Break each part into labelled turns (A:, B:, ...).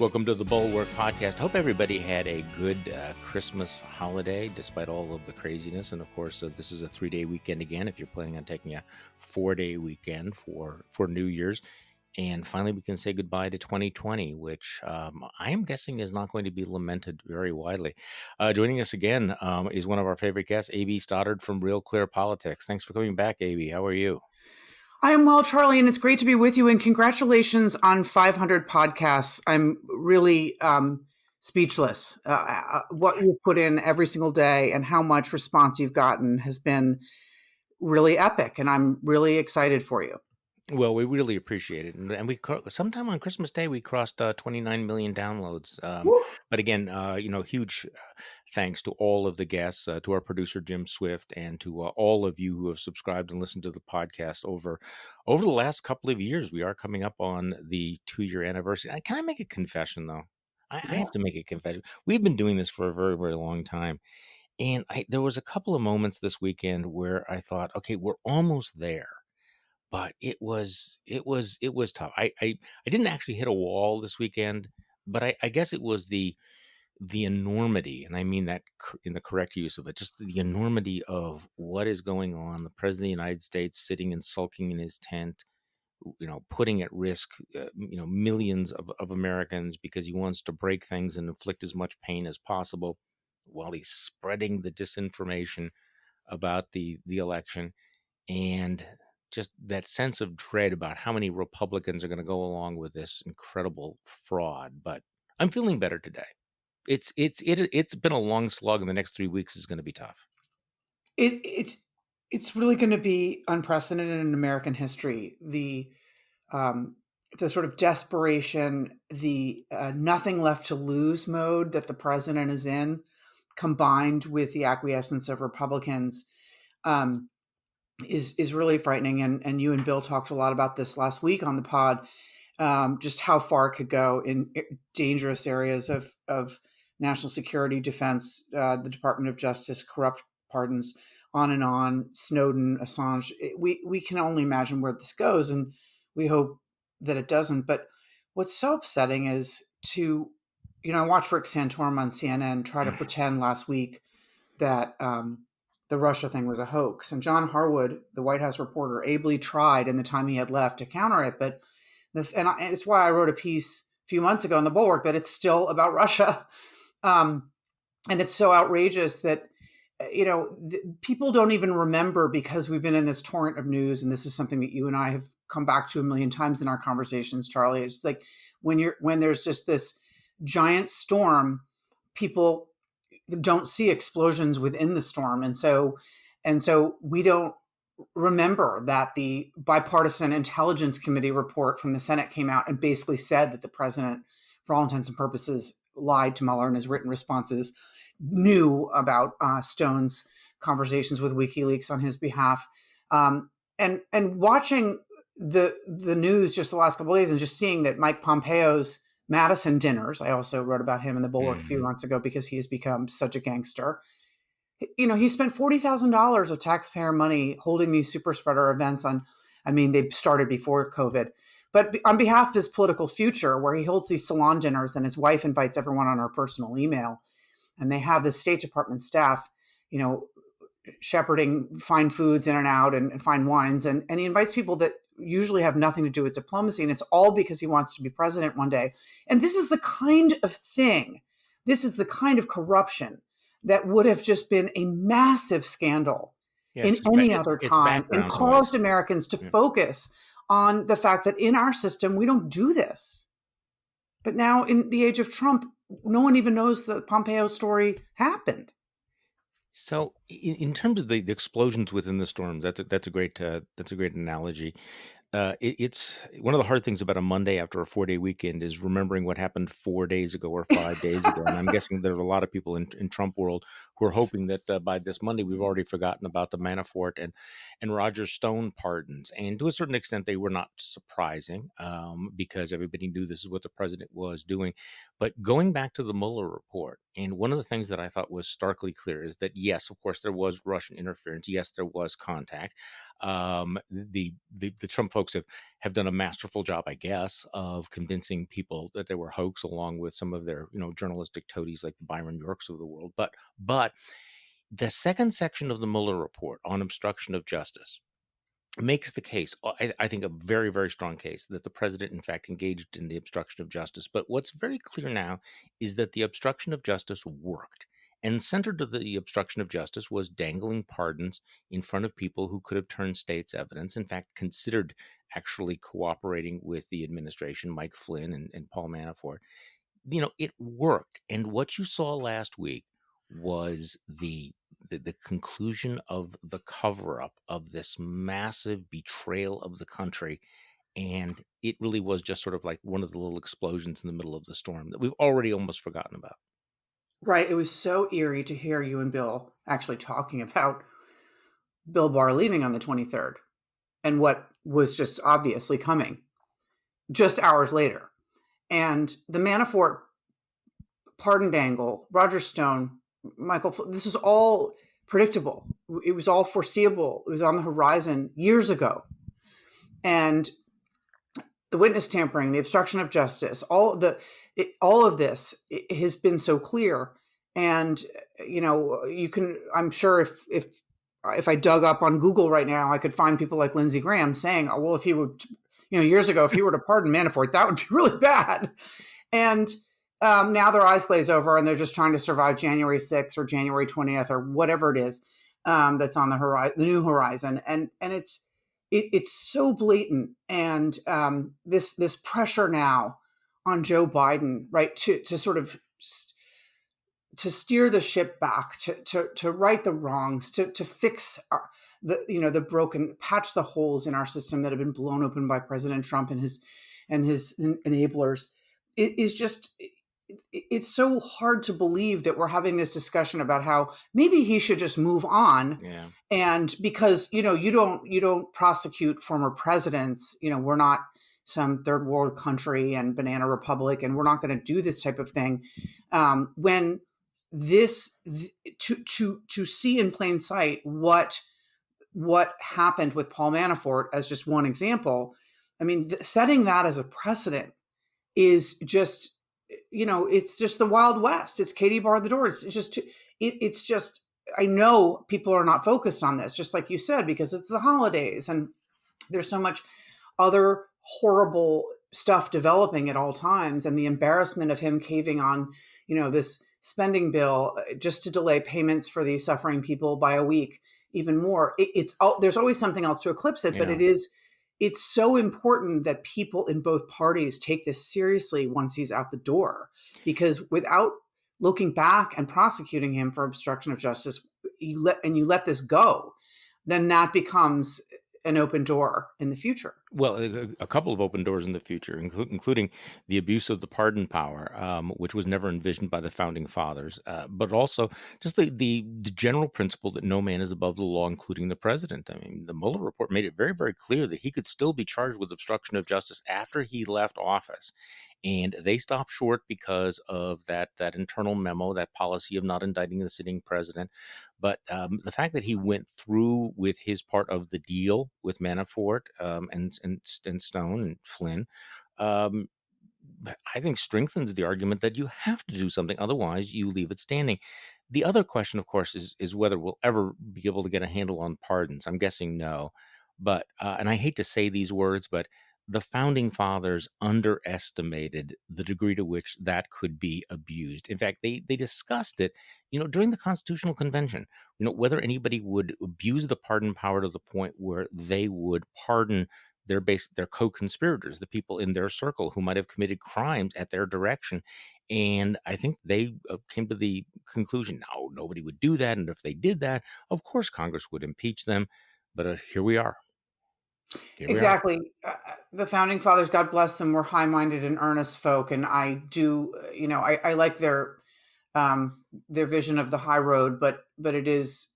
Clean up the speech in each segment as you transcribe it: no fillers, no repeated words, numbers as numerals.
A: Welcome to the Bulwark podcast. Hope everybody had a good Christmas holiday despite all of the craziness. And of course, this is a 3-day weekend again if you're planning on taking a 4-day weekend for New Year's. And finally, we can say goodbye to 2020, which I am guessing is not going to be lamented very widely. Joining us again is one of our favorite guests, A.B. Stoddard from Real Clear Politics. Thanks for coming back, A.B. How are you?
B: I am well, Charlie, and it's great to be with you. And congratulations on 500 podcasts. I'm really speechless. What you put in every single day and how much response you've gotten has been really epic, and I'm really excited for you.
A: Well, we really appreciate it, and we sometime on Christmas Day we crossed 29 million downloads. But again, huge thanks to all of the guests, to our producer Jim Swift, and to all of you who have subscribed and listened to the podcast over the last couple of years. We are coming up on the 2-year anniversary. Can I make a confession though? I have to make a confession. We've been doing this for a very, very long time, and there was a couple of moments this weekend where I thought, okay, we're almost there. But it was tough. I didn't actually hit a wall this weekend, but I guess it was the enormity, and I mean that in the correct use of it, just the enormity of what is going on. The president of the United States sitting and sulking in his tent, putting at risk, millions of Americans because he wants to break things and inflict as much pain as possible while he's spreading the disinformation about the election. And just that sense of dread about how many Republicans are going to go along with this incredible fraud. But I'm feeling better today. It's been a long slog, and the next 3 weeks is going to be tough.
B: It's really going to be unprecedented in American history. The sort of desperation, the nothing left to lose mode that the president is in, combined with the acquiescence of Republicans, is really frightening. And you and Bill talked a lot about this last week on the pod, just how far it could go in dangerous areas of national security, defense, the Department of Justice, corrupt pardons, on and on, Snowden, Assange. We can only imagine where this goes, and we hope that it doesn't. But what's so upsetting is I watched Rick Santorum on CNN try to pretend last week that the Russia thing was a hoax. And John Harwood, the White House reporter, ably tried in the time he had left to counter it. But it's why I wrote a piece a few months ago in the Bulwark that it's still about Russia. And it's so outrageous that, people don't even remember, because we've been in this torrent of news. And this is something that you and I have come back to a million times in our conversations, Charlie. It's like when there's just this giant storm, people don't see explosions within the storm. And so we don't remember that the bipartisan intelligence committee report from the Senate came out and basically said that the president, for all intents and purposes, lied to Mueller in his written responses, knew about Stone's conversations with WikiLeaks on his behalf. And watching the news just the last couple of days and just seeing that Mike Pompeo's Madison dinners, I also wrote about him in the Bulwark a few months ago because he's become such a gangster. He spent $40,000 of taxpayer money holding these super spreader events they started before COVID, but on behalf of his political future, where he holds these salon dinners and his wife invites everyone on her personal email, and they have the State Department staff, shepherding fine foods in and out and fine wines. And he invites people that usually have nothing to do with diplomacy. And it's all because he wants to be president one day. And this is the kind of thing, this is the kind of corruption that would have just been a massive scandal in any other time and caused Americans to focus on the fact that in our system, we don't do this. But now in the age of Trump, no one even knows the Pompeo story happened.
A: So, in terms of the explosions within the storms, that's a great analogy. It's one of the hard things about a Monday after a 4-day weekend is remembering what happened 4 days ago or 5 days ago. And I'm guessing there are a lot of people in Trump world who are hoping that by this Monday we've already forgotten about the Manafort and Roger Stone pardons. And to a certain extent, they were not surprising because everybody knew this is what the president was doing. But going back to the Mueller report, and one of the things that I thought was starkly clear is that, yes, of course, there was Russian interference. Yes, there was contact. The Trump folks have done a masterful job, I guess, of convincing people that they were hoax, along with some of their journalistic toadies like the Byron Yorks of the world. But the second section of the Mueller report on obstruction of justice makes the case, I think, a very, very strong case that the president, in fact, engaged in the obstruction of justice. But what's very clear now is that the obstruction of justice worked. And centered to the obstruction of justice was dangling pardons in front of people who could have turned state's evidence, in fact, considered actually cooperating with the administration, Mike Flynn and Paul Manafort. It worked. And what you saw last week was the conclusion of the cover up of this massive betrayal of the country. And it really was just sort of like one of the little explosions in the middle of the storm that we've already almost forgotten about.
B: Right. It was so eerie to hear you and Bill actually talking about Bill Barr leaving on the 23rd and what was just obviously coming just hours later. And the Manafort pardon dangle, Roger Stone, Michael, this is all predictable. It was all foreseeable. It was on the horizon years ago. And the witness tampering, the obstruction of justice, all of this has been so clear. And, I'm sure if I dug up on Google right now, I could find people like Lindsey Graham saying, oh, well, if he would, years ago, if he were to pardon Manafort, that would be really bad. And now their eyes glaze over and they're just trying to survive January 6th or January 20th or whatever it is that's on the horizon, the new horizon. And it's so blatant. And this pressure now on Joe Biden, right, to sort of to steer the ship back, to right the wrongs, to fix the broken, patch the holes in our system that have been blown open by President Trump and his enablers. It is just, it's so hard to believe that we're having this discussion about how maybe he should just move on.
A: Yeah.
B: And because, you don't prosecute former presidents, we're not some third world country and banana republic, and we're not going to do this type of thing. When this, to see in plain sight what happened with Paul Manafort as just one example, I mean, setting that as a precedent is just, it's just the Wild West. It's Katie barred the door. It's just, I know people are not focused on this, just like you said, because it's the holidays and there's so much other horrible stuff developing at all times. And the embarrassment of him caving on, this spending bill just to delay payments for these suffering people by a week, even more. There's always something else to eclipse it, but it's so important that people in both parties take this seriously once he's out the door, because without looking back and prosecuting him for obstruction of justice, you let this go, then that becomes an open door in the future.
A: Well, a couple of open doors in the future, including the abuse of the pardon power, which was never envisioned by the founding fathers, but also just the general principle that no man is above the law, including the president. I mean, the Mueller report made it very, very clear that he could still be charged with obstruction of justice after he left office. And they stopped short because of that internal memo, that policy of not indicting the sitting president. But the fact that he went through with his part of the deal with Manafort and Stone and Flynn, I think strengthens the argument that you have to do something. Otherwise, you leave it standing. The other question, of course, is whether we'll ever be able to get a handle on pardons. I'm guessing no. But, and I hate to say these words, but the founding fathers underestimated the degree to which that could be abused. In fact, they discussed it, during the Constitutional Convention, whether anybody would abuse the pardon power to the point where they would pardon their co-conspirators, the people in their circle who might have committed crimes at their direction. And I think they came to the conclusion, no, nobody would do that. And if they did that, of course, Congress would impeach them. But here we are.
B: Exactly. The founding fathers, God bless them, were high-minded and earnest folk. And I do, I like their vision of the high road, but it is,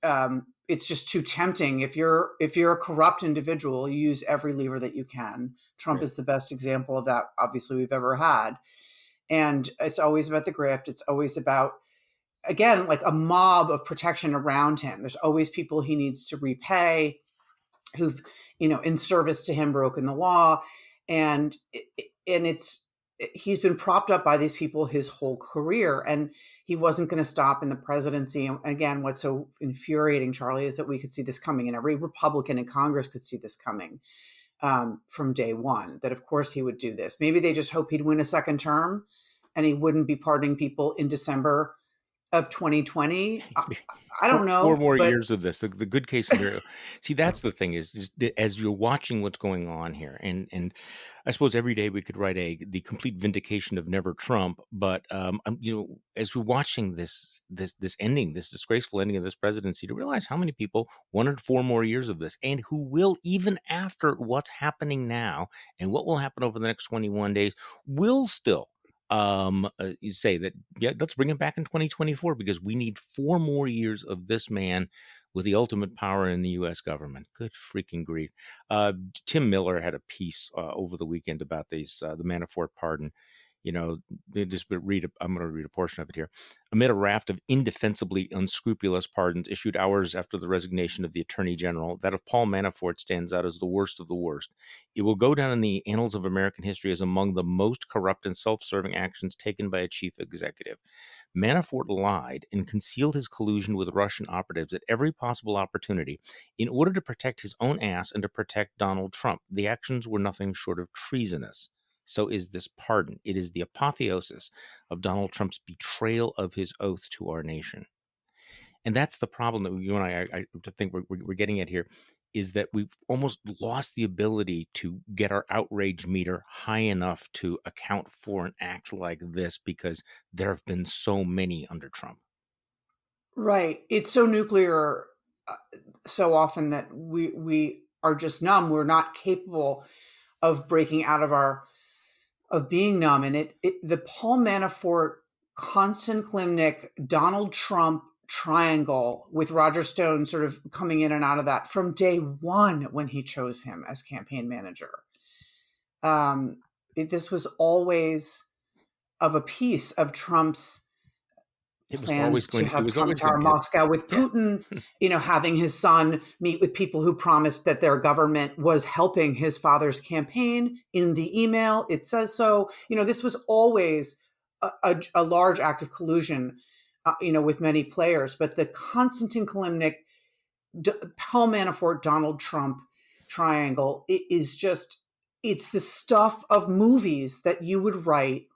B: it's just too tempting. If you're a corrupt individual, you use every lever that you can. Trump is the best example of that, obviously, we've ever had. And it's always about the grift. It's always about, again, like a mob of protection around him. There's always people he needs to repay. who've, in service to him, broken the law. And it's he's been propped up by these people his whole career, and he wasn't going to stop in the presidency. And again, what's so infuriating, Charlie, is that we could see this coming, and every Republican in Congress could see this coming from day one, that of course he would do this. Maybe they just hope he'd win a second term and he wouldn't be pardoning people in December of 2020. I don't know.
A: Four more
B: but
A: years of this. The good case scenario. See, that's the thing is as you're watching what's going on here, and I suppose every day we could write the complete vindication of never Trump. But as we're watching this ending, this disgraceful ending of this presidency, to realize how many people wanted 4 more years of this, and who will, even after what's happening now and what will happen over the next 21 days, will still you say that, yeah, let's bring him back in 2024 because we need 4 more years of this man with the ultimate power in the U.S. government. Good freaking grief. Tim Miller had a piece over the weekend about the Manafort pardon. I'm going to read a portion of it here. Amid a raft of indefensibly unscrupulous pardons issued hours after the resignation of the Attorney General, that of Paul Manafort stands out as the worst of the worst. It will go down in the annals of American history as among the most corrupt and self-serving actions taken by a chief executive. Manafort lied and concealed his collusion with Russian operatives at every possible opportunity in order to protect his own ass and to protect Donald Trump. The actions were nothing short of treasonous. So is this pardon. It is the apotheosis of Donald Trump's betrayal of his oath to our nation. And that's the problem that you and I think we're getting at here, is that we've almost lost the ability to get our outrage meter high enough to account for an act like this, because there have been so many under Trump.
B: Right. It's so nuclear so often that we are just numb. We're not capable of breaking out of being numb. And the Paul Manafort, Constant Klimnik, Donald Trump triangle, with Roger Stone sort of coming in and out of that from day one when he chose him as campaign manager. This was always of a piece of Trump's plans to have Trump Tower Moscow with Putin, having his son meet with people who promised that their government was helping his father's campaign. In the email, it says so. This was always a large act of collusion, with many players. But the Konstantin Kilimnik, Paul Manafort, Donald Trump triangle, it's the stuff of movies that you would write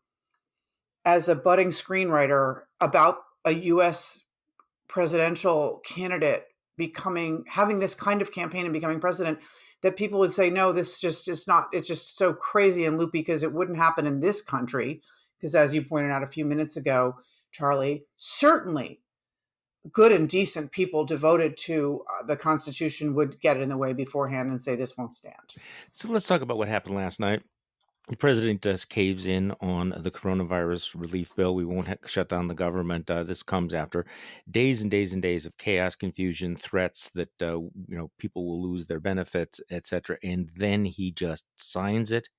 B: as a budding screenwriter about a U.S. presidential candidate having this kind of campaign and becoming president, that people would say, no, this just is not, it's just so crazy and loopy because it wouldn't happen in this country. Because as you pointed out a few minutes ago, Charlie, certainly good and decent people devoted to the Constitution would get in the way beforehand and say this won't stand.
A: So let's talk about what happened last night. The president just caves in on the coronavirus relief bill. We won't shut down the government. This comes after days and days and days of chaos, confusion, threats that people will lose their benefits, etc. And then he just signs it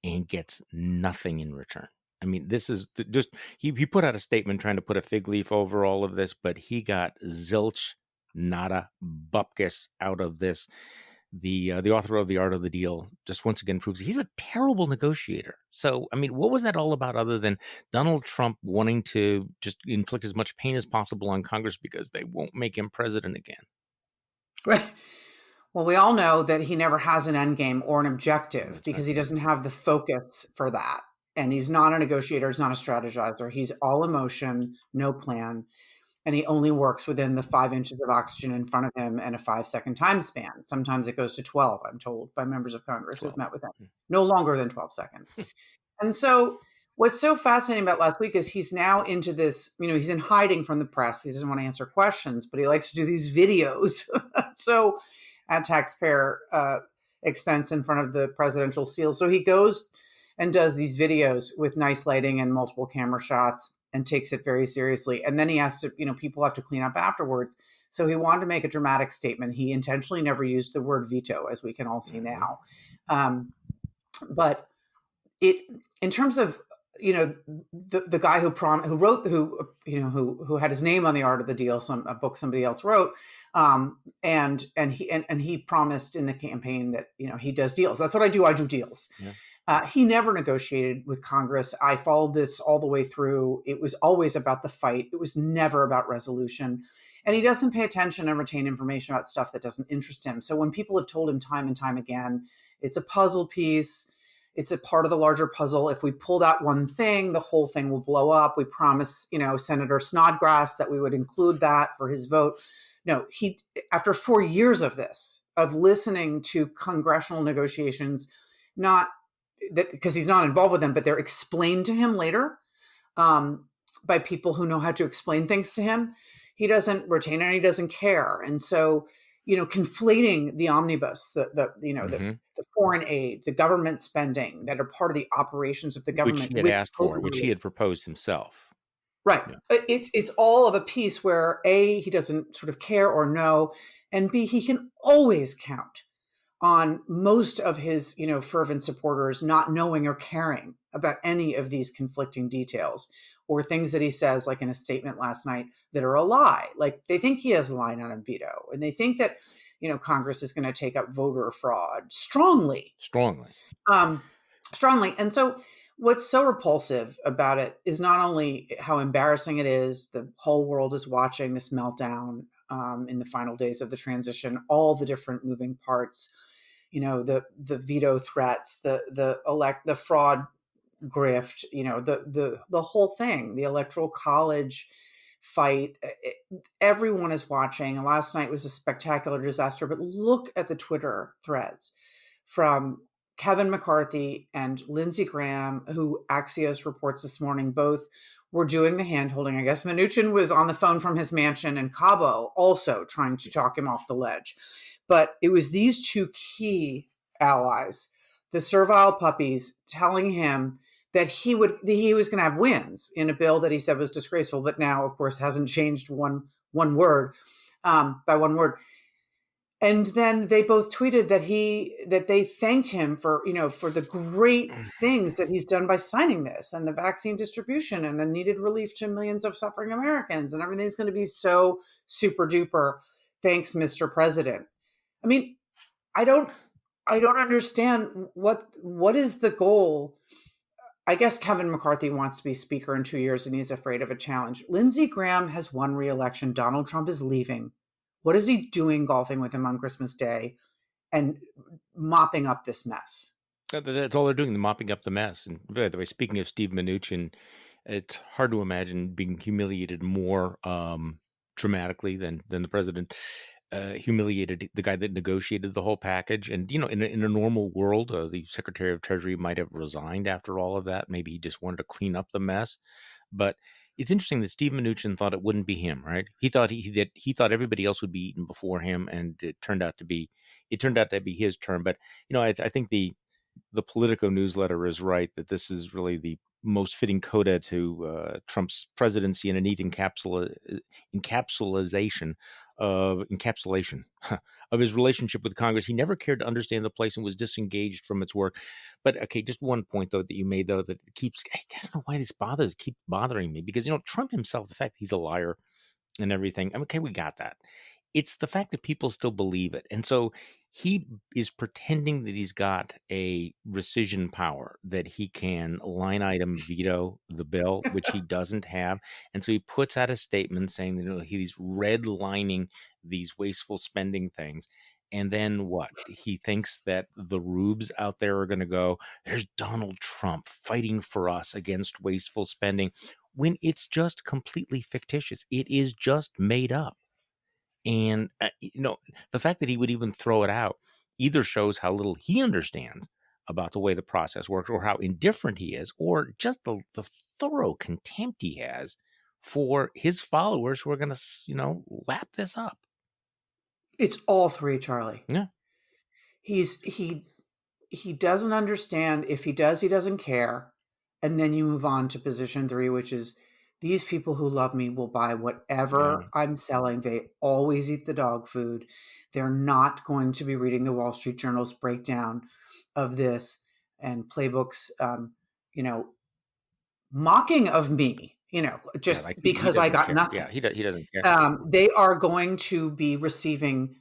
A: and gets nothing in return. I mean, this is just he put out a statement trying to put a fig leaf over all of this, but he got zilch, nada, bupkis out of this. The author of The Art of the Deal just once again proves he's a terrible negotiator. So, I mean, what was that all about other than Donald Trump wanting to just inflict as much pain as possible on Congress because they won't make him president again?
B: Right. Well, we all know that he never has an end game or an objective because he doesn't have the focus for that. And he's not a negotiator. He's not a strategizer. He's all emotion, no plan. And he only works within the 5 inches of oxygen in front of him and a 5-second time span. Sometimes it goes to 12, I'm told, by members of Congress who've met with him. No longer than 12 seconds. And so what's so fascinating about last week is he's now into this, he's in hiding from the press. He doesn't want to answer questions, but he likes to do these videos. So at taxpayer expense in front of the presidential seal. So he goes and does these videos with nice lighting and multiple camera shots and takes it very seriously. And then he has to, people have to clean up afterwards. So he wanted to make a dramatic statement. He intentionally never used the word veto, as we can all see now. But in terms of the guy who wrote who had his name on the art of the deal, a book somebody else wrote, and he promised in the campaign that he does deals. That's what I do. I do deals.
A: Yeah.
B: He never negotiated with Congress. I followed this all the way through. It was always about the fight. It was never about resolution. And he doesn't pay attention and retain information about stuff that doesn't interest him. So when people have told him time and time again, it's a puzzle piece, it's a part of the larger puzzle. If we pull that one thing, the whole thing will blow up. We promised, Senator Snodgrass that we would include that for his vote. No, after 4 years of this, of listening to congressional negotiations, not that because he's not involved with them, but they're explained to him later by people who know how to explain things to him. He doesn't retain it and he doesn't care. And so, conflating the omnibus, the foreign aid, the government spending that are part of the operations of the government,
A: which he had asked for, which he had proposed himself.
B: Right. Yeah. It's all of a piece where A, he doesn't sort of care or know, and B, he can always count on most of his, fervent supporters not knowing or caring about any of these conflicting details or things that he says, like in a statement last night, that are a lie. Like they think he has a line on a veto, and they think that, Congress is going to take up voter fraud strongly. And so what's so repulsive about it is not only how embarrassing it is, the whole world is watching this meltdown in the final days of the transition, all the different moving parts, the veto threats, the fraud grift, the whole thing, the electoral college fight. Everyone is watching. And last night was a spectacular disaster, but look at the Twitter threads from Kevin McCarthy and Lindsey Graham, who Axios reports this morning, both were doing the hand-holding. I guess Mnuchin was on the phone from his mansion in Cabo, also trying to talk him off the ledge. But it was these two key allies, the servile puppies, telling him that he was going to have wins in a bill that he said was disgraceful, but now, of course, hasn't changed one word by one word. And then they both tweeted that they thanked him for the great things that he's done by signing this, and the vaccine distribution and the needed relief to millions of suffering Americans, and everything's going to be so super duper. Thanks, Mr. President. I mean, I don't understand what is the goal. I guess Kevin McCarthy wants to be speaker in 2 years and he's afraid of a challenge. Lindsey Graham has won re-election. Donald Trump is leaving. What is he doing golfing with him on Christmas Day and mopping up this mess?
A: That's all they're doing, mopping up the mess. And by the way, speaking of Steve Mnuchin, it's hard to imagine being humiliated more dramatically than the president humiliated the guy that negotiated the whole package. And, in a normal world, the Secretary of Treasury might have resigned after all of that. Maybe he just wanted to clean up the mess. But it's interesting that Steve Mnuchin thought it wouldn't be him, right? He thought he thought everybody else would be eaten before him, and it turned out to be his turn. But I think the Politico newsletter is right that this is really the most fitting coda to Trump's presidency and a neat encapsulation of his relationship with Congress. He never cared to understand the place and was disengaged from its work. But okay, just one point though that you made though that I don't know why this keeps bothering me, because Trump himself, the fact that he's a liar and everything. Okay, we got that. It's the fact that people still believe it. And so he is pretending that he's got a rescission power, that he can line item veto the bill, which he doesn't have. And so he puts out a statement saying that he's redlining these wasteful spending things. And then what? He thinks that the rubes out there are going to go, there's Donald Trump fighting for us against wasteful spending, when it's just completely fictitious. It is just made up. And, the fact that he would even throw it out either shows how little he understands about the way the process works, or how indifferent he is, or just the thorough contempt he has for his followers who are going to, lap this up.
B: It's all three, Charlie.
A: Yeah.
B: He doesn't understand. If he does, he doesn't care. And then you move on to position 3, which is, these people who love me will buy whatever I'm selling. They always eat the dog food. They're not going to be reading the Wall Street Journal's breakdown of this and playbooks, mocking of me,
A: Yeah,
B: just
A: like he
B: because I
A: doesn't
B: got
A: care.
B: nothing.
A: Yeah, he doesn't care.
B: They are going to be receiving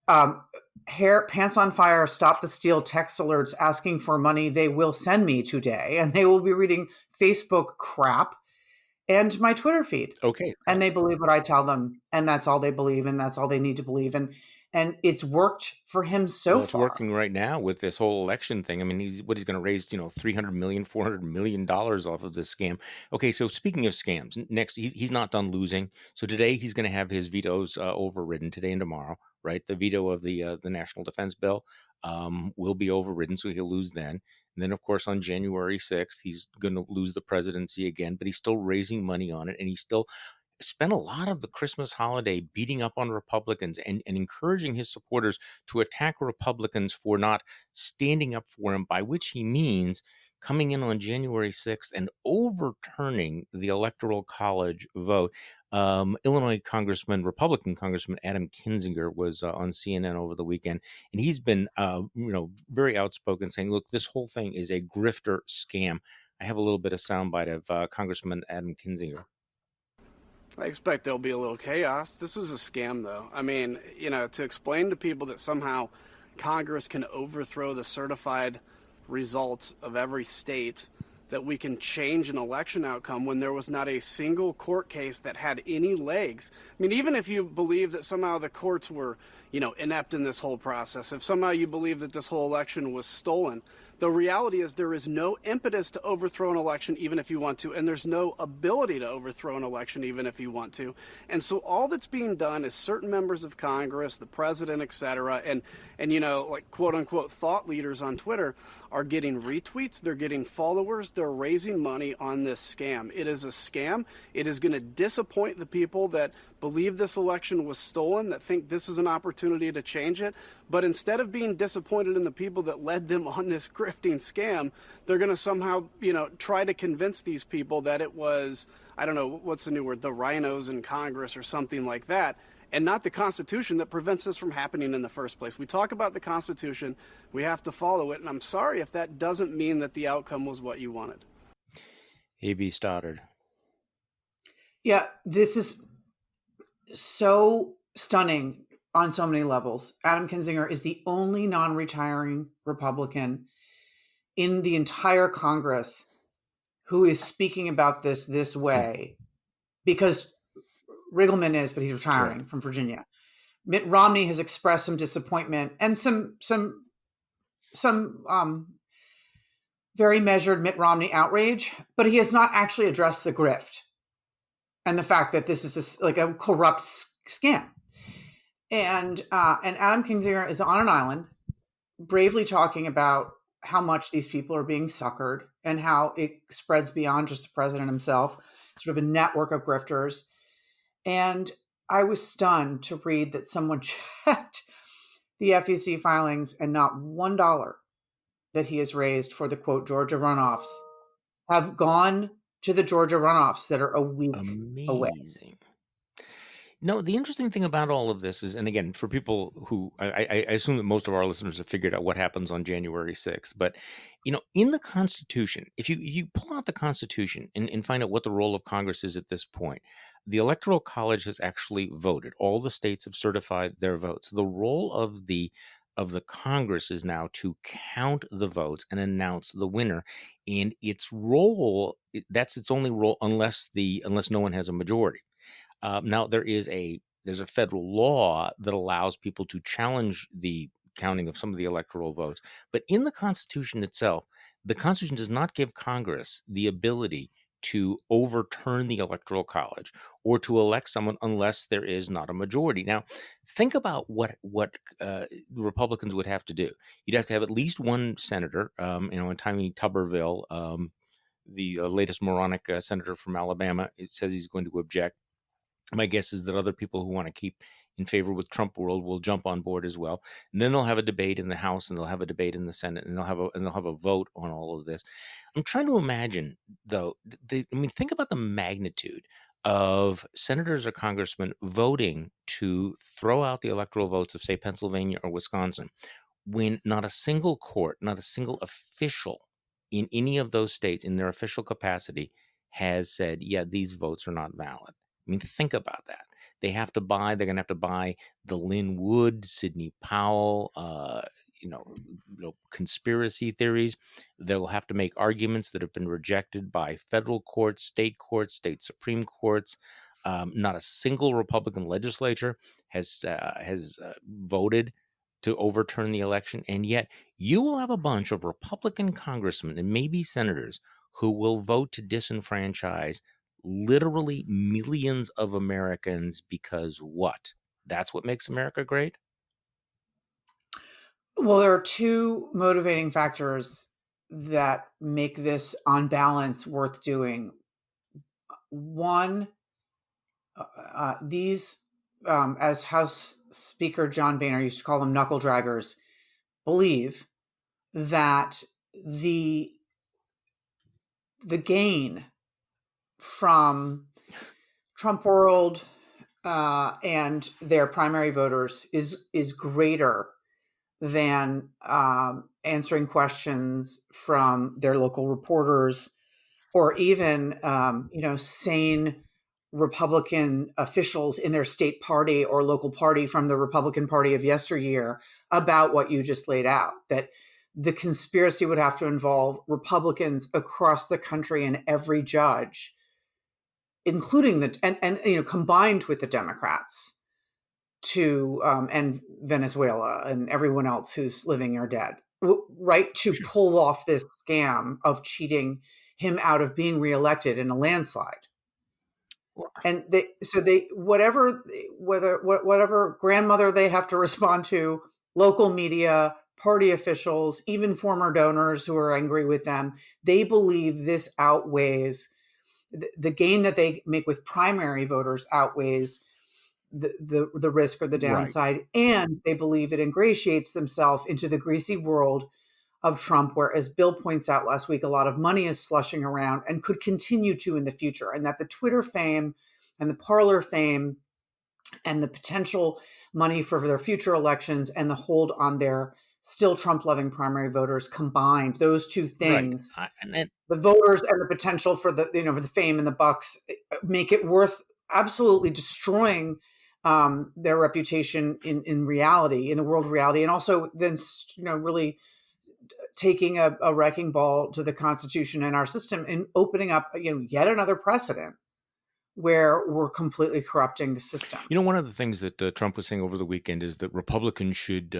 B: um, hair pants on fire, stop the steal text alerts asking for money they will send me today, and they will be reading Facebook crap and my Twitter feed.
A: Okay.
B: And they believe what I tell them, and that's all they believe, and that's all they need to believe. And it's worked for him so
A: Well, it's
B: far.
A: working right now with this whole election thing. I mean, he's going to raise, 300 million, $400 million off of this scam. Okay, so speaking of scams, next he's not done losing. So today he's going to have his vetoes overridden today and tomorrow, right? The veto of the National Defense Bill will be overridden, so he'll lose then. And then, of course, on January 6th, he's going to lose the presidency again, but he's still raising money on it, and he's still spent a lot of the Christmas holiday beating up on Republicans and encouraging his supporters to attack Republicans for not standing up for him, by which he means coming in on January 6th and overturning the Electoral College vote. Illinois Republican Congressman Adam Kinzinger was on CNN over the weekend, and he's been, very outspoken, saying, "Look, this whole thing is a grifter scam." I have a little bit of soundbite of Congressman Adam Kinzinger.
C: I expect there'll be a little chaos. This is a scam, though. I mean, to explain to people that somehow Congress can overthrow the certified results of every state, that we can change an election outcome when there was not a single court case that had any legs. I mean, even if you believe that somehow the courts were, inept in this whole process, if somehow you believe that this whole election was stolen, the reality is there is no impetus to overthrow an election even if you want to, and there's no ability to overthrow an election even if you want to. And so all that's being done is certain members of Congress, the president, etc., and like quote unquote thought leaders on Twitter are getting retweets, they're getting followers, they're raising money on this scam. It is a scam. It is going to disappoint the people that believe this election was stolen, that think this is an opportunity to change it. But instead of being disappointed in the people that led them on this grifting scam, they're going to somehow, try to convince these people that it was, I don't know, what's the new word, the rhinos in Congress or something like that, and not the Constitution that prevents this from happening in the first place. We talk about the Constitution, we have to follow it, and I'm sorry if that doesn't mean that the outcome was what you wanted.
A: A.B. Stoddard.
B: Yeah, this is so stunning on so many levels. Adam Kinzinger is the only non-retiring Republican in the entire Congress who is speaking about this way, because Riggleman is, but he's retiring from Virginia. Mitt Romney has expressed some disappointment and some very measured Mitt Romney outrage, but he has not actually addressed the grift and the fact that this is like a corrupt scam. And Adam Kinzinger is on an island, bravely talking about how much these people are being suckered and how it spreads beyond just the president himself, sort of a network of grifters. And I was stunned to read that someone checked the FEC filings and not $1 that he has raised for the quote Georgia runoffs have gone to the Georgia runoffs that are a week away.
A: Amazing. No, the interesting thing about all of this is, and again, for people who I assume that most of our listeners have figured out what happens on January 6th, but in the Constitution, if you pull out the Constitution and find out what the role of Congress is at this point, the Electoral College has actually voted. All the states have certified their votes. The role of the Congress is now to count the votes and announce the winner, and its role, that's its only role unless no one has a majority. Now there's a federal law that allows people to challenge the counting of some of the electoral votes, but in the Constitution itself, the Constitution does not give Congress the ability to overturn the Electoral College or to elect someone unless there is not a majority. Now, think about what Republicans would have to do. You'd have to have at least one senator, in tiny Tuberville, the latest moronic senator from Alabama. It says he's going to object. My guess is that other people who want to keep in favor with Trump world will jump on board as well. And then they'll have a debate in the House and they'll have a debate in the Senate and they'll have a vote on all of this. I'm trying to imagine, though, think about the magnitude of senators or congressmen voting to throw out the electoral votes of, say, Pennsylvania or Wisconsin, when not a single court, not a single official in any of those states in their official capacity has said, yeah, these votes are not valid. I mean, think about that. They're going to have to buy the Lynn Wood, Sidney Powell, conspiracy theories. They'll have to make arguments that have been rejected by federal courts, state Supreme Courts. Not a single Republican legislature has voted to overturn the election, and yet you will have a bunch of Republican congressmen and maybe senators who will vote to disenfranchise literally millions of Americans because what? That's what makes America great?
B: Well, there are two motivating factors that make this on balance worth doing. One, these, as House Speaker John Boehner used to call them, knuckle draggers, believe that the gain from Trump world and their primary voters is greater than answering questions from their local reporters, or even sane Republican officials in their state party or local party from the Republican Party of yesteryear about what you just laid out. That the conspiracy would have to involve Republicans across the country and every judge, including combined with the Democrats, to and Venezuela and everyone else who's living or dead, right, to pull off this scam of cheating him out of being reelected in a landslide. And whatever grandmother they have to respond to, local media, party officials, even former donors who are angry with them, they believe this outweighs the gain that they make with primary voters outweighs the risk or the downside. Right. And they believe it ingratiates themselves into the greasy world of Trump, where, as Bill points out last week, a lot of money is slushing around and could continue to in the future. And that the Twitter fame and the Parler fame and the potential money for their future elections and the hold on their still Trump-loving primary voters combined, those two things, right. The voters and the potential for the for the fame and the bucks, make it worth absolutely destroying their reputation in reality, in the world of reality, and also then really taking a wrecking ball to the Constitution and our system and opening up yet another precedent where we're completely corrupting the system.
A: One of the things that Trump was saying over the weekend is that Republicans should,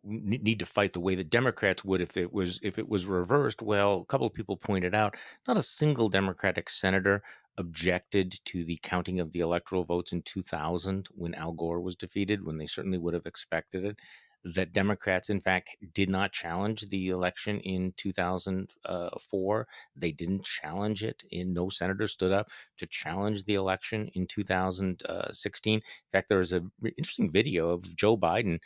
A: need to fight the way that Democrats would if it was reversed. Well, a couple of people pointed out not a single Democratic senator objected to the counting of the electoral votes in 2000 when Al Gore was defeated, when they certainly would have expected it. That Democrats, in fact, did not challenge the election in 2004. They didn't challenge it. No senator stood up to challenge the election in 2016. In fact, there was an interesting video of Joe Biden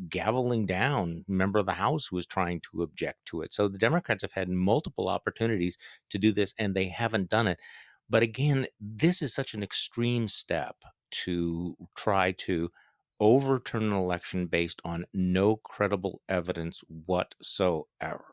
A: gaveling down a member of the House who was trying to object to it. So the Democrats have had multiple opportunities to do this, and they haven't done it. But again, this is such an extreme step to try to overturn an election based on no credible evidence whatsoever.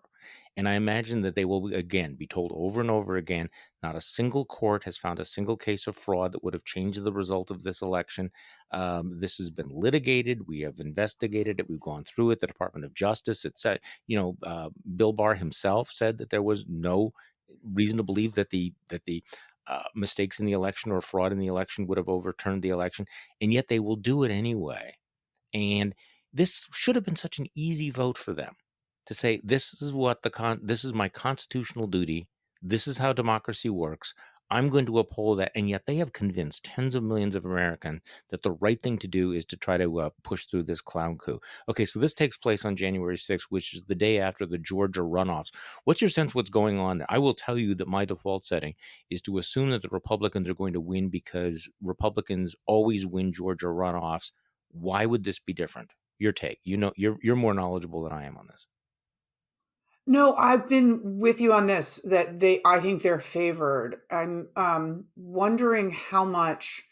A: And I imagine that they will, again, be told over and over again, not a single court has found a single case of fraud that would have changed the result of this election. This has been litigated. We have investigated it. We've gone through it. The Department of Justice, it said, Bill Barr himself said that there was no reason to believe that the mistakes in the election or fraud in the election would have overturned the election, and yet they will do it anyway. And this should have been such an easy vote for them to say, this is this is my constitutional duty. This is how democracy works. I'm going to uphold that. And yet they have convinced tens of millions of Americans that the right thing to do is to try to push through this clown coup. Okay, so this takes place on January 6th, which is the day after the Georgia runoffs. What's your sense what's going on there? I will tell you that my default setting is to assume that the Republicans are going to win because Republicans always win Georgia runoffs. Why would this be different? Your take. You're more knowledgeable than I am on this.
B: No, I've been with you on this, that I think they're favored. I'm wondering how much,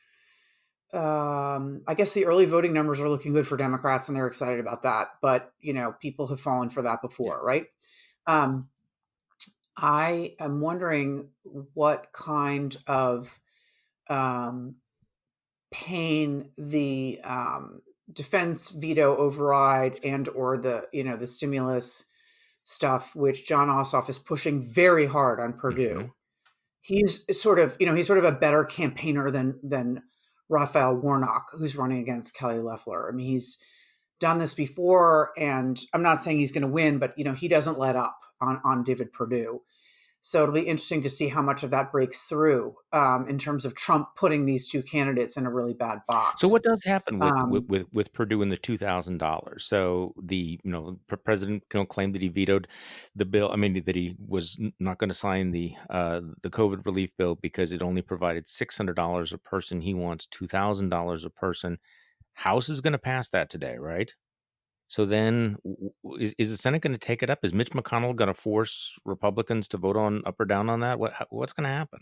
B: I guess the early voting numbers are looking good for Democrats and they're excited about that. But, people have fallen for that before, right? I am wondering what kind of um, pain the defense veto override and or the stimulus stuff, which John Ossoff is pushing very hard on
A: Hmm.
B: Purdue. He's sort of a better campaigner than Raphael Warnock, who's running against Kelly Loeffler. I mean, he's done this before, and I'm not saying he's going to win, but he doesn't let up on David Perdue. So it'll be interesting to see how much of that breaks through in terms of Trump putting these two candidates in a really bad
A: So
B: box.
A: what does happen
B: Um,
A: with Purdue and the $2,000? So the president claimed that he vetoed the bill. I mean that he was not going to sign the COVID relief bill because it only provided $600 a person. He wants $2,000 a person. House is going to pass that today, right? So then, is the Senate going to take it up? Is Mitch McConnell going to force Republicans to vote on up or down on that? What's going to happen?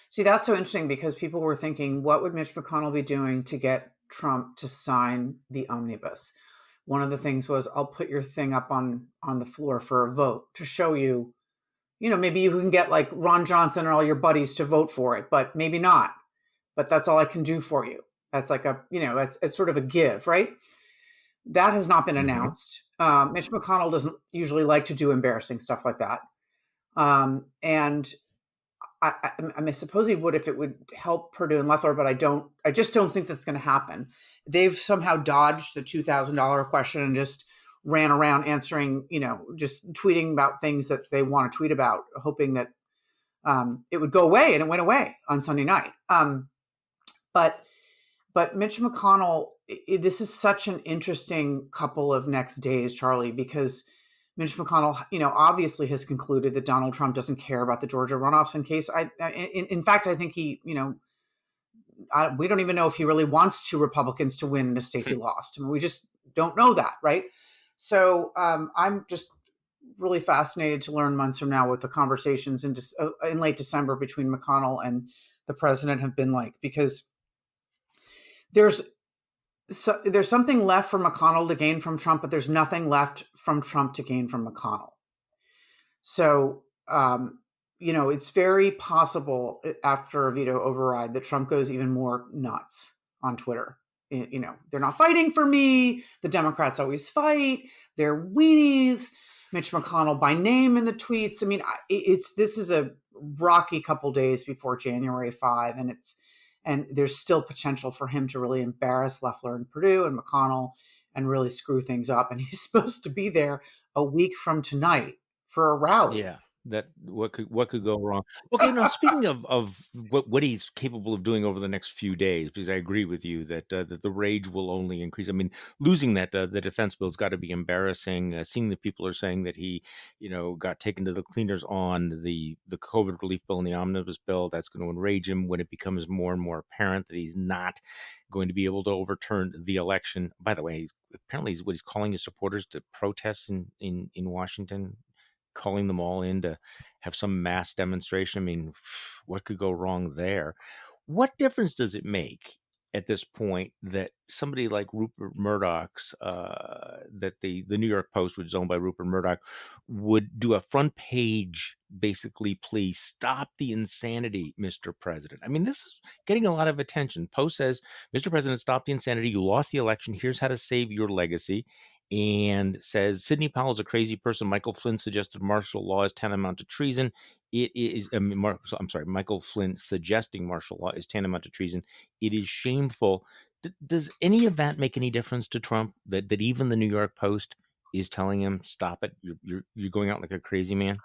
B: See, that's so interesting because people were thinking, what would Mitch McConnell be doing to get Trump to sign the omnibus? One of the things was, I'll put your thing up on the floor for a vote to show you, maybe you can get like Ron Johnson and all your buddies to vote for it, but maybe not. But that's all I can do for you. That's like it's sort of a give, right? That has not been
A: Hmm.
B: announced. Mitch McConnell doesn't usually like to do embarrassing stuff like that. And I suppose he would if it would help Purdue and Loeffler, but I just don't think that's going to happen. They've somehow dodged the $2,000 question and just ran around answering, just tweeting about things that they want to tweet about, hoping that it would go away, and it went away on Sunday night. But Mitch McConnell, this is such an interesting couple of next days, Charlie, because Mitch McConnell, obviously has concluded that Donald Trump doesn't care about the Georgia runoffs. In fact, I think we don't even know if he really wants two Republicans to win in a state he lost. I mean, we just don't know that, right? So I'm just really fascinated to learn months from now what the conversations in late December between McConnell and the president have been like, because there's something left for McConnell to gain from Trump, but there's nothing left from Trump to gain from McConnell. So, it's very possible after a veto override that Trump goes even more nuts on Twitter. They're not fighting for me. The Democrats always fight. They're weenies. Mitch McConnell by name in the tweets. I mean, this is a rocky couple days before January 5, and there's still potential for him to really embarrass Loeffler and Purdue and McConnell and really screw things up. And he's supposed to be there a week from tonight for a rally.
A: Yeah, that what could go wrong? Okay, now speaking of what he's capable of doing over the next few days, because I agree with you that the rage will only increase. I mean, losing that the defense bill's got to be embarrassing. Seeing that people are saying that he, got taken to the cleaners on the COVID relief bill and the omnibus bill, that's going to enrage him when it becomes more and more apparent that he's not going to be able to overturn the election. By the way, he's calling his supporters to protest in Washington, calling them all in to have some mass demonstration. I mean, what could go wrong there? What difference does it make at this point that somebody like Rupert Murdoch's, that the New York Post, which is owned by Rupert Murdoch, would do a front page basically plea, stop the insanity, Mr. President? I mean, this is getting a lot of attention. Post says, Mr. President, stop the insanity. You lost the election. Here's how to save your legacy. And says Sidney Powell is a crazy person. Michael Flynn suggested martial law is tantamount to treason. It is, I'm sorry, Michael Flynn suggesting martial law is tantamount to treason. It is shameful. Does any of that make any difference to Trump? That even the New York Post is telling him, stop it. You're going out like a crazy man.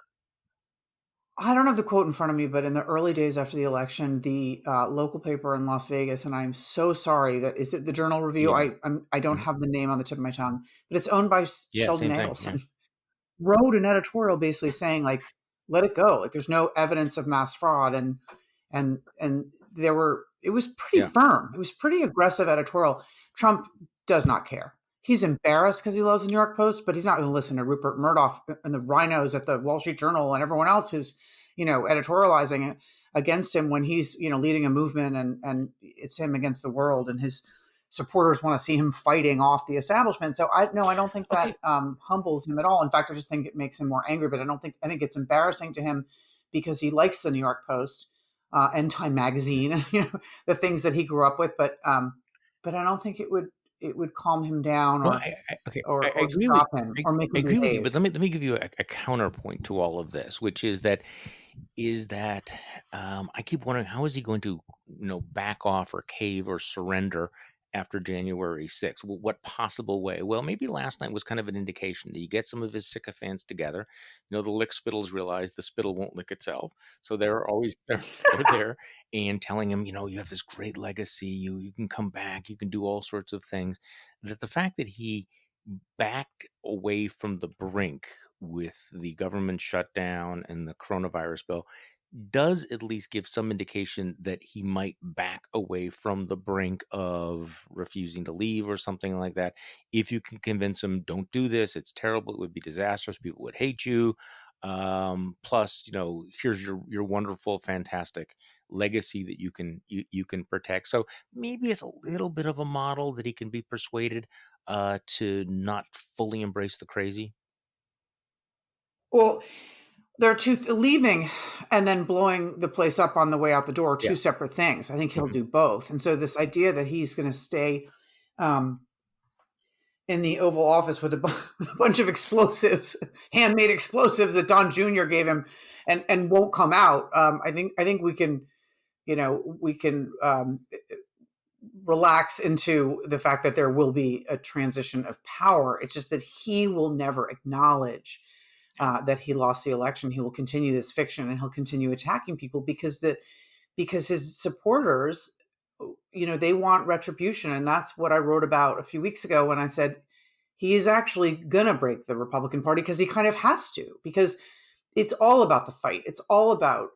B: I don't have the quote in front of me, but in the early days after the election, the local paper in Las Vegas, and I'm so sorry that is it the Journal Review?
A: Yeah.
B: I don't
A: Mhm.
B: have the name on the tip of my tongue, but it's owned by
A: Yeah.
B: Sheldon
A: Same thing. Yeah.
B: Adelson. Wrote an editorial basically saying like, let it go. Like there's no evidence of mass fraud, and it was pretty
A: Yeah.
B: firm. It was pretty aggressive editorial. Trump does not care. He's embarrassed because he loves the New York Post, but he's not going to listen to Rupert Murdoch and the rhinos at the Wall Street Journal and everyone else who's, editorializing it against him when he's, leading a movement and it's him against the world. And his supporters want to see him fighting off the establishment. So I don't think that humbles him at all. In fact, I just think it makes him more angry. But I think it's embarrassing to him because he likes the New York Post and Time Magazine, the things that he grew up with. But I don't think it would calm him down
A: No,
B: or
A: I agree with
B: stop him or make
A: I
B: him
A: agree with you, but
B: behave.
A: let me give you a counterpoint to all of this, which is that I keep wondering, how is he going to back off or cave or surrender after January 6th? What possible way? Well, maybe last night was kind of an indication that you get some of his sycophants together. The lick spittles realize the spittle won't lick itself, so they're always they're there and telling him, you have this great legacy, you can come back, you can do all sorts of things. That the fact that he backed away from the brink with the government shutdown and the coronavirus bill does at least give some indication that he might back away from the brink of refusing to leave or something like that. If you can convince him, don't do this, it's terrible, it would be disastrous, people would hate you. Plus, here's your wonderful, fantastic legacy that you can protect. So maybe it's a little bit of a model that he can be persuaded to not fully embrace the crazy.
B: Well, there are leaving and then blowing the place up on the way out the door are two separate things. I think he'll do both. And so this idea that he's going to stay in the Oval Office with a bunch of explosives, handmade explosives that Don Jr. gave him, and won't come out. I think we can, relax into the fact that there will be a transition of power. It's just that he will never acknowledge that he lost the election. He will continue this fiction and he'll continue attacking people because his supporters, they want retribution. And that's what I wrote about a few weeks ago when I said he is actually going to break the Republican Party because he kind of has to, because it's all about the fight. It's all about,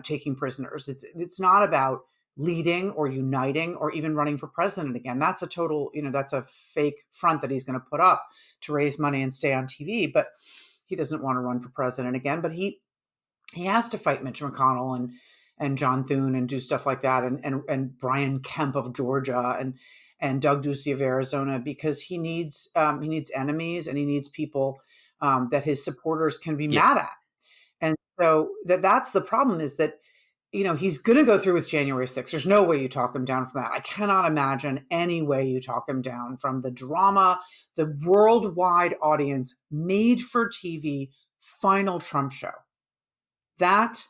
B: taking prisoners. It's not about leading or uniting or even running for president again. That's a total, that's a fake front that he's going to put up to raise money and stay on TV. But he doesn't want to run for president again. But he has to fight Mitch McConnell and John Thune and do stuff like that, and Brian Kemp of Georgia and Doug Ducey of Arizona, because he needs enemies and he needs people that his supporters can be mad at. And so that's the problem, is that he's going to go through with January 6th. There's no way you talk him down from that. I cannot imagine any way you talk him down from the drama, the worldwide audience, made for TV final Trump show. That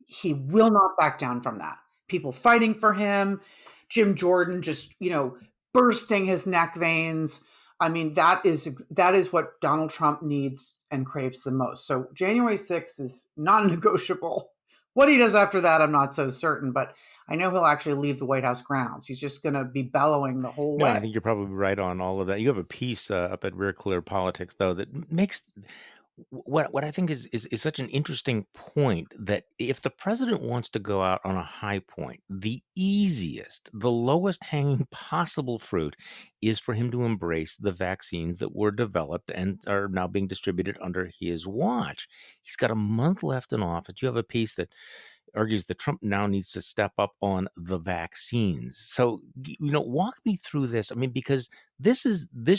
B: he will not back down from that. People fighting for him, Jim Jordan just, bursting his neck veins. I mean, that is what Donald Trump needs and craves the most. So January 6th is non-negotiable. What he does after that, I'm not so certain, but I know he'll actually leave the White House grounds. He's just going to be bellowing the whole way.
A: I think you're probably right on all of that. You have a piece up at Real Clear Politics, though, that makes what I think is such an interesting point, that if the president wants to go out on a high point, the easiest, the lowest hanging possible fruit is for him to embrace the vaccines that were developed and are now being distributed under his watch. He's got a month left in office. You have a piece that argues that Trump now needs to step up on the vaccines. So, walk me through this. I mean, because this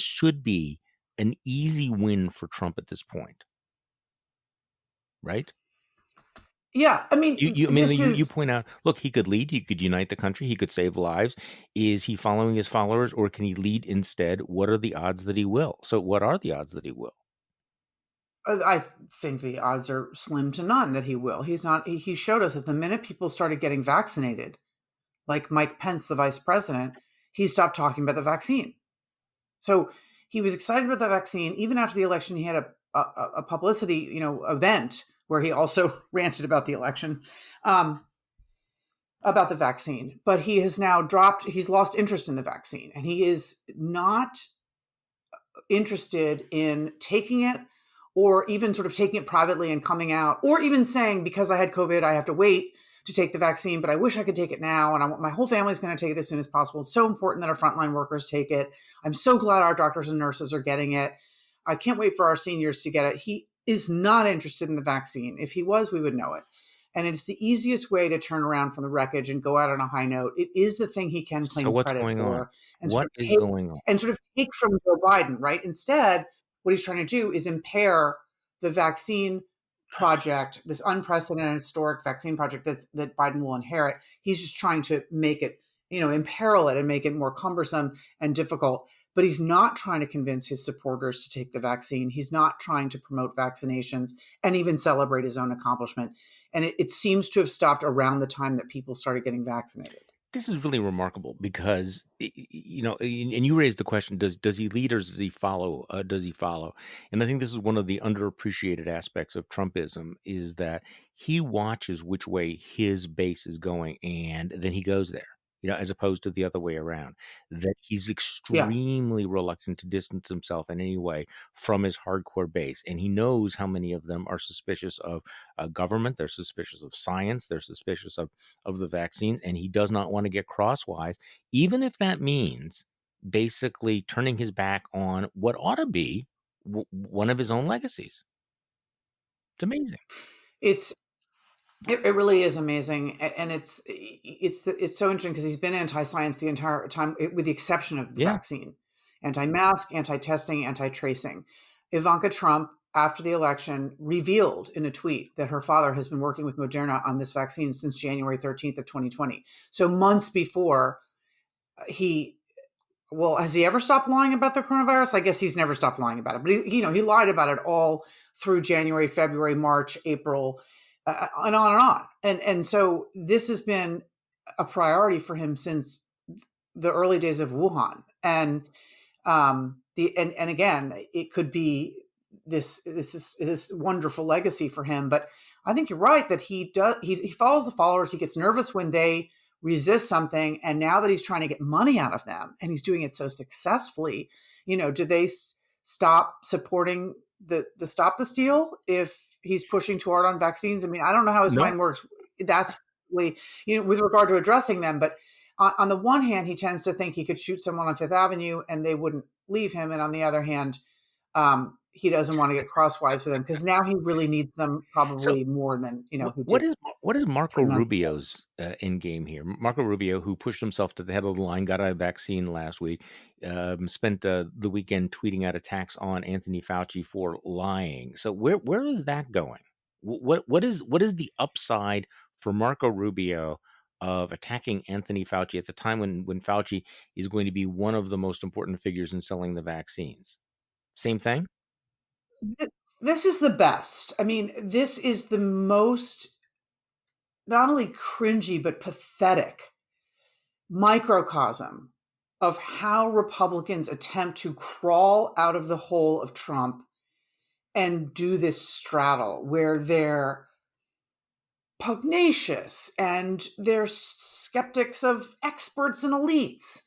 A: should be an easy win for Trump at this point. Right?
B: Yeah, I mean,
A: you point out, look, he could lead, he could unite the country, he could save lives. Is he following his followers, or can he lead instead? What are the odds that he will? So what are the odds that he will?
B: I think the odds are slim to none that he will. He's not. He showed us that the minute people started getting vaccinated, like Mike Pence, the vice president, he stopped talking about the vaccine. So he was excited about the vaccine. Even after the election, he had a publicity, event where he also ranted about the election, about the vaccine. But he has now he's lost interest in the vaccine, and he is not interested in taking it, or even sort of taking it privately and coming out, or even saying, because I had COVID, I have to wait to take the vaccine, but I wish I could take it now. And my whole family's going to take it as soon as possible. It's so important that our frontline workers take it. I'm so glad our doctors and nurses are getting it. I can't wait for our seniors to get it. He is not interested in the vaccine. If he was, we would know it. And it's the easiest way to turn around from the wreckage and go out on a high note. It is the thing he can
A: So
B: claim
A: what's
B: credit
A: going on?
B: for and
A: What is going on?
B: sort of take from Joe Biden, right? Instead, what he's trying to do is impair the vaccine project, this unprecedented historic vaccine project that Biden will inherit. He's just trying to make it, imperil it and make it more cumbersome and difficult. But he's not trying to convince his supporters to take the vaccine. He's not trying to promote vaccinations and even celebrate his own accomplishment. And it seems to have stopped around the time that people started getting vaccinated.
A: This is really remarkable because, and you raised the question, does he lead or does he follow? And I think this is one of the underappreciated aspects of Trumpism, is that he watches which way his base is going and then he goes there, as opposed to the other way around, that he's extremely reluctant to distance himself in any way from his hardcore base. And he knows how many of them are suspicious of government, they're suspicious of science, they're suspicious of the vaccines, and he does not want to get crosswise, even if that means basically turning his back on what ought to be one of his own legacies. It's amazing.
B: It really is amazing, and it's so interesting because he's been anti-science the entire time, with the exception of the vaccine, anti-mask, anti-testing, anti-tracing. Ivanka Trump, after the election, revealed in a tweet that her father has been working with Moderna on this vaccine since January 13th of 2020. So months before has he ever stopped lying about the coronavirus? I guess he's never stopped lying about it, but he lied about it all through January, February, March, April, and on and on. And so this has been a priority for him since the early days of Wuhan. And again, it could be this wonderful legacy for him. But I think you're right that he follows the followers. He gets nervous when they resist something. And now that he's trying to get money out of them and he's doing it so successfully, do they stop supporting the Stop the Steal if he's pushing too hard on vaccines? I mean, I don't know how his mind works. That's really, with regard to addressing them. But on the one hand, he tends to think he could shoot someone on Fifth Avenue and they wouldn't leave him. And on the other hand, he doesn't want to get crosswise with them because now he really needs them probably more than,
A: what is Marco Rubio's end game here? Marco Rubio, who pushed himself to the head of the line, got a vaccine last week, spent the weekend tweeting out attacks on Anthony Fauci for lying. So where is that going? What is the upside for Marco Rubio of attacking Anthony Fauci at the time when Fauci is going to be one of the most important figures in selling the vaccines? Same thing?
B: This is the best. I mean, this is the most not only cringy, but pathetic microcosm of how Republicans attempt to crawl out of the hole of Trump and do this straddle where they're pugnacious and they're skeptics of experts and elites,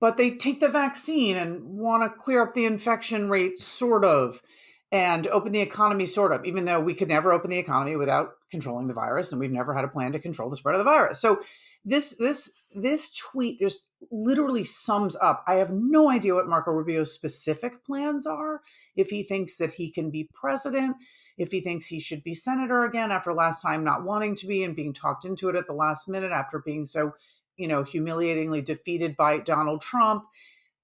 B: but they take the vaccine and want to clear up the infection rate, sort of, and open the economy, sort of, even though we could never open the economy without controlling the virus, and we've never had a plan to control the spread of the virus. So this tweet just literally sums up. I have no idea what Marco Rubio's specific plans are, if he thinks that he can be president, if he thinks he should be senator again after last time not wanting to be and being talked into it at the last minute after being so, humiliatingly defeated by Donald Trump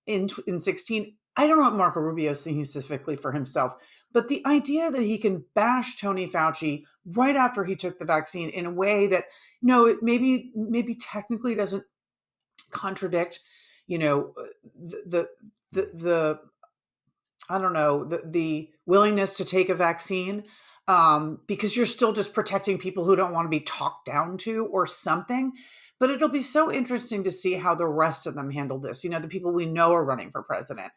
B: in 2016. I don't know what Marco Rubio is thinking specifically for himself, but the idea that he can bash Tony Fauci right after he took the vaccine in a way that, it maybe technically doesn't contradict, the willingness to take a vaccine, because you're still just protecting people who don't want to be talked down to or something. But it'll be so interesting to see how the rest of them handle this. The people we know are running for president.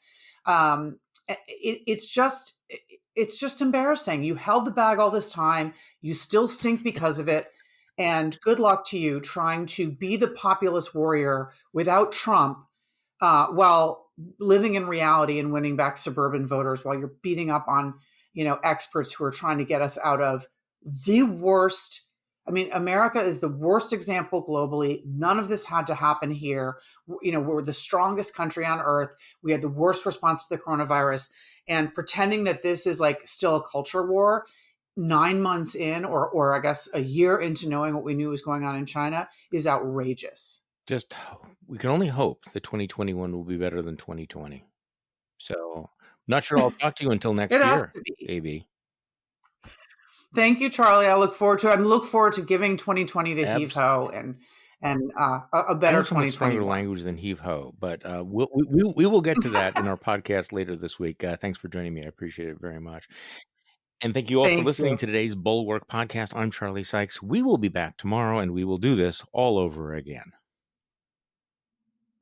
B: It's just embarrassing. You held the bag all this time. You still stink because of it. And good luck to you trying to be the populist warrior without Trump, while living in reality and winning back suburban voters while you're beating up on, experts who are trying to get us out of the worst. I mean, America is the worst example globally. None of this had to happen here. We're the strongest country on earth. We had the worst response to the coronavirus, and pretending that this is like still a culture war 9 months in, or I guess a year into knowing what we knew was going on in China, is outrageous.
A: Just we can only hope that 2021 will be better than 2020. So, not sure I'll talk to you until next
B: It has
A: year,
B: to be.
A: AB.
B: Thank you, Charlie. I look forward to it. I look forward to giving 2020 the heave
A: Abs-
B: ho and a
A: I
B: better
A: have so much stronger
B: 2021.
A: language than heave ho, but we will get to that in our podcast later this week. Thanks for joining me. I appreciate it very much. And thank you all for
B: Thank
A: listening
B: you.
A: to today's Bulwark podcast. I'm Charlie Sykes. We will be back tomorrow and we will do this all over again.